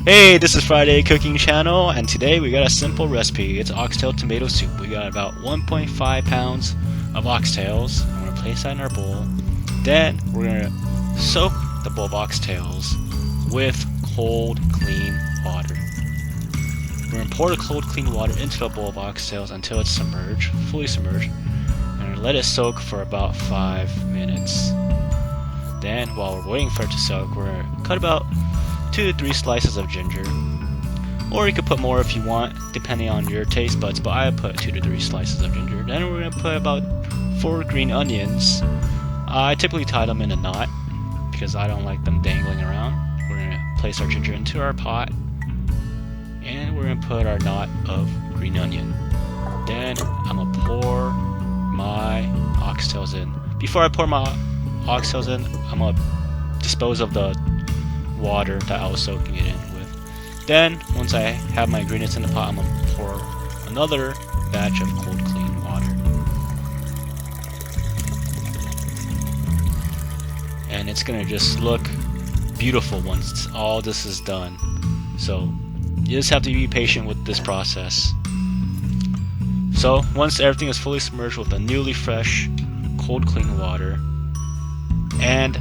Hey, this is Friday Cooking Channel, and today we got a simple recipe. It's oxtail tomato soup. We got about 1.5 pounds of oxtails. I'm going to place that in our bowl. Then we're going to soak the bowl of oxtails with cold, clean water. We're going to pour the cold, clean water into the bowl of oxtails until it's submerged, fully submerged, and let it soak for about 5 minutes. Then, while we're waiting for it to soak, we're going to cut about 2 to 3 slices of ginger, or you could put more if you want, depending on your taste buds, but I put 2 to 3 slices of ginger. Then we're going to put about 4 green onions. I typically tie them in a knot because I don't like them dangling around. We're going to place our ginger into our pot, and we're going to put our knot of green onion. Then I'm going to pour my oxtails in. Before I pour my oxtails in, I'm going to dispose of the water that I was soaking it in with. Then, once I have my ingredients in the pot, I'm going to pour another batch of cold, clean water. And it's going to just look beautiful once all this is done. So, you just have to be patient with this process. So, once everything is fully submerged with the newly fresh, cold, clean water, and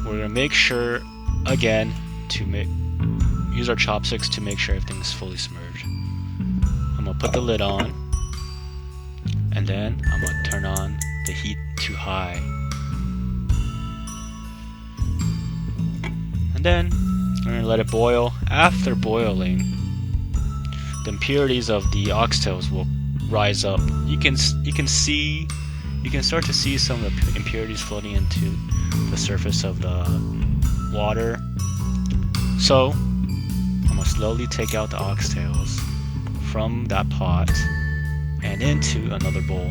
we're going to make sure, again, to use our chopsticks to make sure everything is fully submerged. I'm going to put the lid on, and then I'm going to turn on the heat to high. And then I'm going to let it boil. After boiling, the impurities of the oxtails will rise up. You can start to see some of the impurities floating into the surface of the water. So I'm going to slowly take out the oxtails from that pot and into another bowl.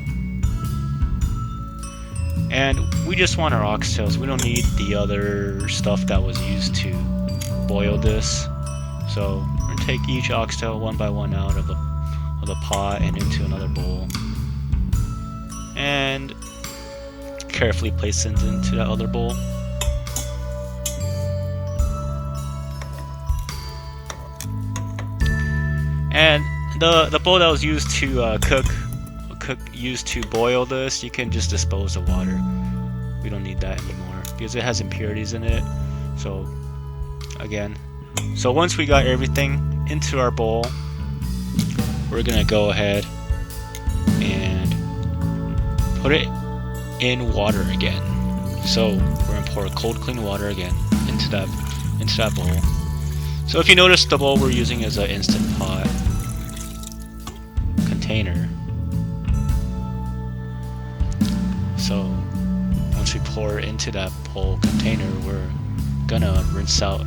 And we just want our oxtails. We don't need the other stuff that was used to boil this. So we're going to take each oxtail one by one out of the pot and into another bowl, and carefully place it into that other bowl. And the bowl that was used to used to boil this, you can just dispose of water. We don't need that anymore because it has impurities in it. So once we got everything into our bowl, we're gonna go ahead and put it in water again. So we're gonna pour cold, clean water again into that bowl. So if you notice, the bowl we're using is an Instant Pot container. So once we pour it into that bowl container, we're gonna rinse out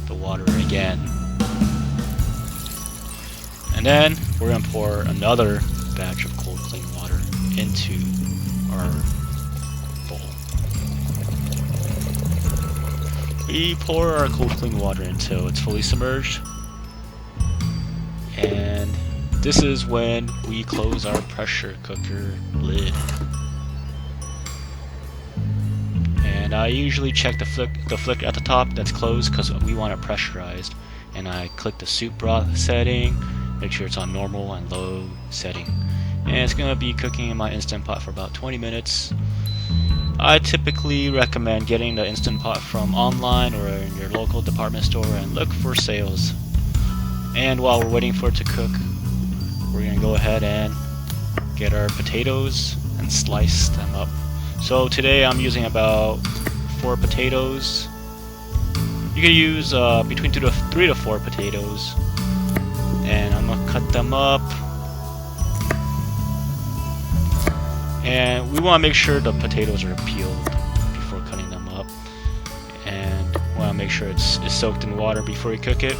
the water again. And then we're gonna pour another batch of cold, clean water into our bowl. We pour our cold, clean water until it's fully submerged, and this is when we close our pressure cooker lid. And I usually check the flick at the top that's closed because we want it pressurized, and I click the soup broth setting, make sure it's on normal and low setting. And it's going to be cooking in my Instant Pot for about 20 minutes. I typically recommend getting the Instant Pot from online or in your local department store and look for sales. And while we're waiting for it to cook, we're going to go ahead and get our potatoes and slice them up. So today I'm using about 4 potatoes. You can use between 3 to 4 potatoes. And I'm going to cut them up. And we want to make sure the potatoes are peeled before cutting them up. And we want to make sure it's soaked in water before we cook it.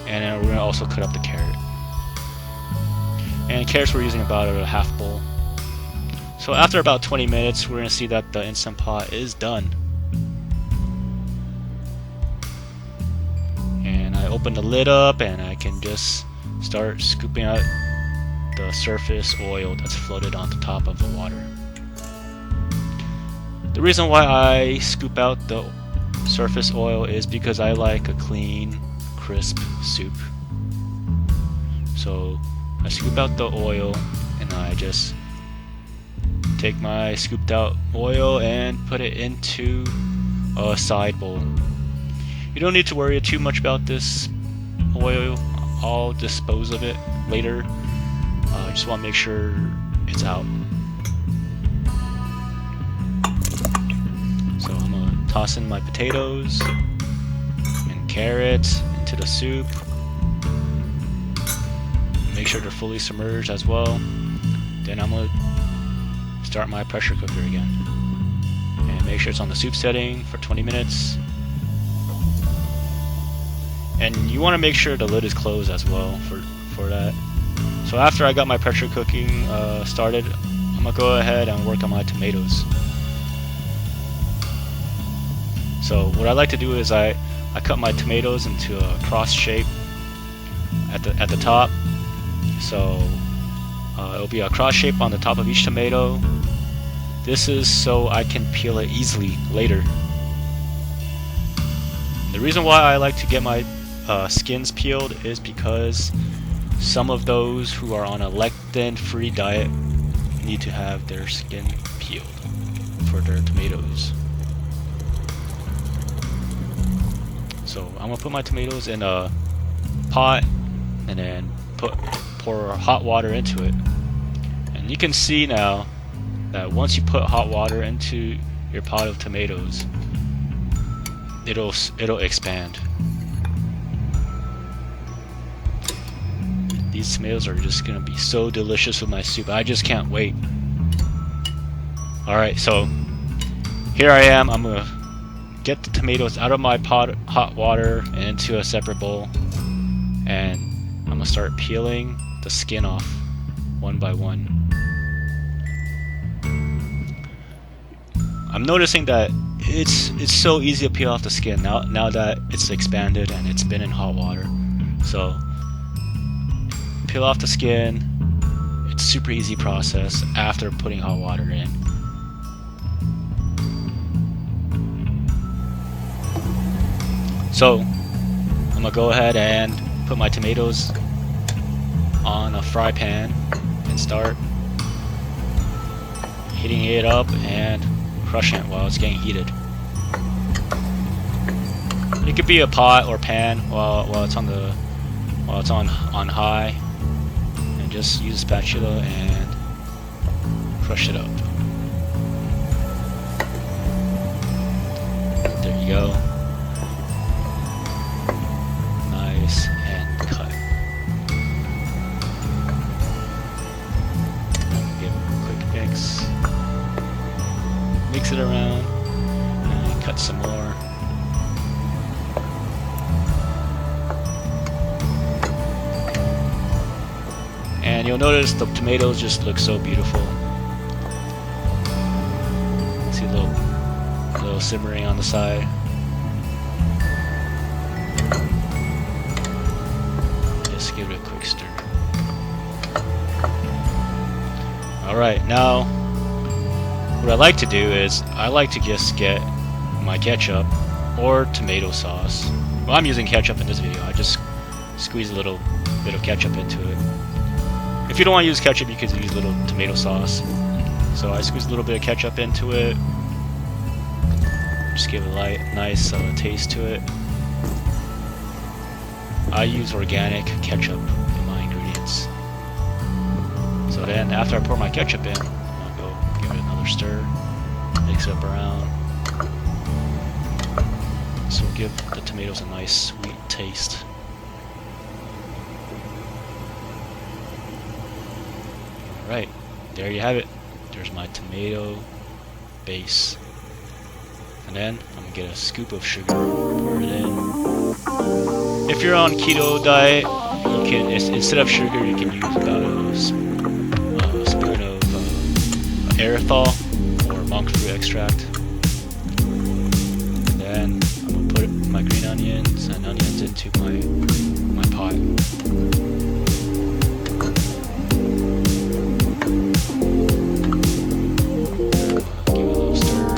And then we're going to also cut up the carrot. And carrots we're using about a half bowl. So after about 20 minutes, we're going to see that the Instant Pot is done. And I open the lid up and I can just start scooping out the surface oil that's floated on the top of the water. The reason why I scoop out the surface oil is because I like a clean, crisp soup. So I scoop out the oil and I just take my scooped out oil and put it into a side bowl. You don't need to worry too much about this oil. I'll dispose of it later. I just want to make sure it's out. So I'm gonna toss in my potatoes and carrots into the soup. Make sure they're fully submerged as well. Then I'm gonna start my pressure cooker again. And make sure it's on the soup setting for 20 minutes. And you want to make sure the lid is closed as well for that. So after I got my pressure cooking started, I'm gonna go ahead and work on my tomatoes. So what I like to do is I cut my tomatoes into a cross shape at the top. So it'll be a cross shape on the top of each tomato. This is so I can peel it easily later. The reason why I like to get my skins peeled is because some of those who are on a lectin-free diet need to have their skin peeled for their tomatoes. So I'm gonna put my tomatoes in a pot and then pour hot water into it. And you can see now that once you put hot water into your pot of tomatoes, it'll expand. These tomatoes are just gonna be so delicious with my soup. I just can't wait. Alright, so here I am. I'm gonna get the tomatoes out of my pot of hot water and into a separate bowl, and I'm gonna start peeling the skin off one by one. I'm noticing that it's so easy to peel off the skin now that it's expanded and it's been in hot water. So peel off the skin. It's a super easy process after putting hot water in. So I'm gonna go ahead and put my tomatoes on a fry pan and start heating it up and crushing it while it's getting heated. It could be a pot or pan while it's on high, and just use a spatula and crush it up. There you go. Nice and cut. Give it a quick mix. Mix it around and cut some more. And you'll notice the tomatoes just look so beautiful. See a little simmering on the side. Just give it a quick stir. Alright, now what I like to do is I like to just get my ketchup or tomato sauce. Well, I'm using ketchup in this video. I just squeeze a little bit of ketchup into it. If you don't want to use ketchup, you could use a little tomato sauce. So I squeeze a little bit of ketchup into it. Just give it a nice taste to it. I use organic ketchup in my ingredients. So then after I pour my ketchup in, I'm going to go give it another stir. Mix it up around. So give the tomatoes a nice sweet taste. Alright, there you have it. There's my tomato base. And then I'm gonna get a scoop of sugar, pour it in. If you're on keto diet, you can instead of sugar you can use about a spoon of erythritol or monk fruit extract. And then I'm gonna put my green onions and onions into my pot. Give it a little stir.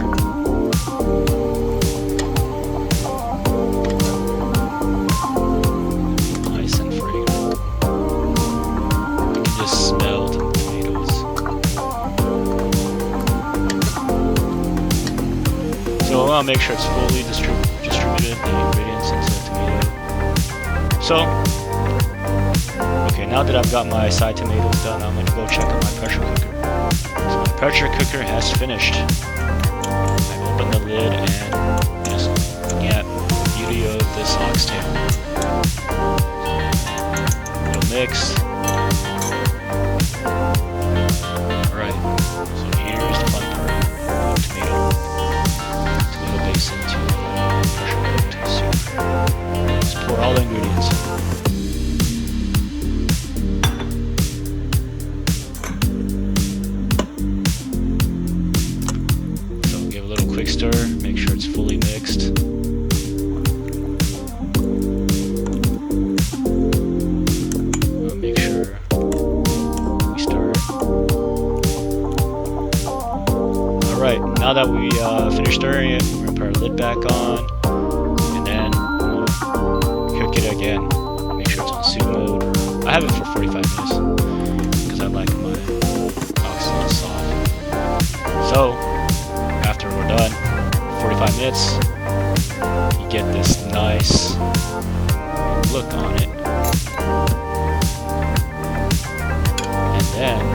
want to make sure it's fully distributed, the ingredients into the tomato. So, okay, now that I've got my side tomatoes done, I'm going to go check out my pressure cooker. So my pressure cooker has finished. I've opened the lid and just looking at the beauty of this oxtail. It'll mix. Alright, so here's the fun part. Tomato base into pressure cooked soup. Just pour all the ingredients in. So give a little quick stir, make sure it's fully mixed. Make sure we stir it. Alright, now that we finished stirring it, we're going to put our lid back on, and then we'll cook it again. Make sure it's on soup mode. I have it for 45 minutes, because I like my oxtail soft. So, after we're done, 45 minutes, you get this nice look on it. And then